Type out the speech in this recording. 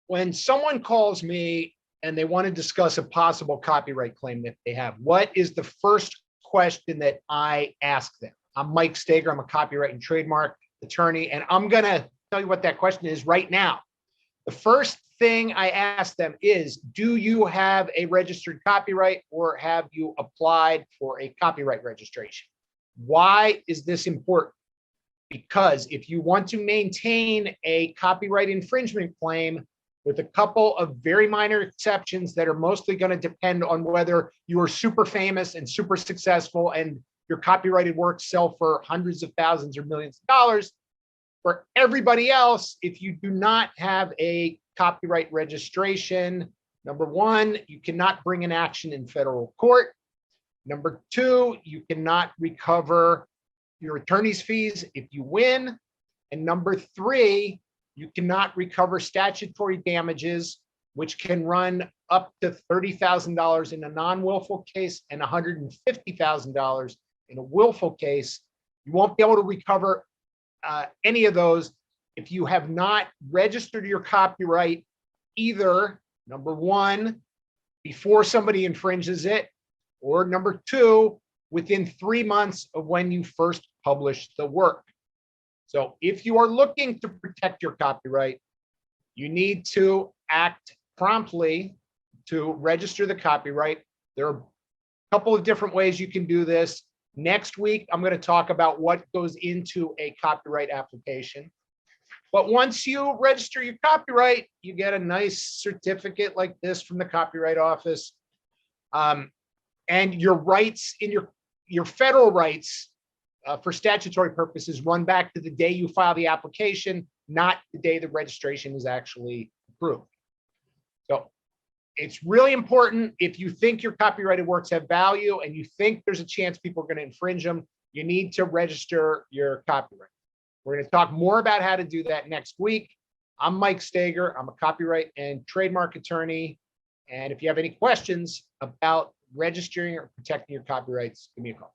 when someone calls me and they want to discuss a possible copyright claim that they have, what is the first question that I ask them? I'm Mike Steger. I'm a copyright and trademark attorney, and I'm going to tell you what that question is right now. The first thing I ask them is, do you have a registered copyright or have you applied for a copyright registration? Why is this important? Because if you want to maintain a copyright infringement claim, with a couple of very minor exceptions that are mostly going to depend on whether you are super famous and super successful and your copyrighted works sell for hundreds of thousands or millions of dollars. For everybody else, if you do not have a copyright registration, number one, you cannot bring an action in federal court. Number two, you cannot recover your attorney's fees if you win. And number three, you cannot recover statutory damages, which can run up to $30,000 in a non-willful case and $150,000 in a willful case. You won't be able to recover any of those if you have not registered your copyright, either number one, before somebody infringes it, or number two, within 3 months of when you first published the work. So if you are looking to protect your copyright, you need to act promptly to register the copyright. There are a couple of different ways you can do this. Next week, I'm going to talk about what goes into a copyright application. But once you register your copyright, you get a nice certificate like this from the Copyright Office. And your rights in your federal rights for statutory purposes run back to the day you file the application, not the day the registration is actually approved. So it's really important, if you think your copyrighted works have value and you think there's a chance people are going to infringe them, you need to register your copyright. We're going to talk more about how to do that next week. I'm Mike Steger. I'm a copyright and trademark attorney. And if you have any questions about registering or protecting your copyrights, give me a call.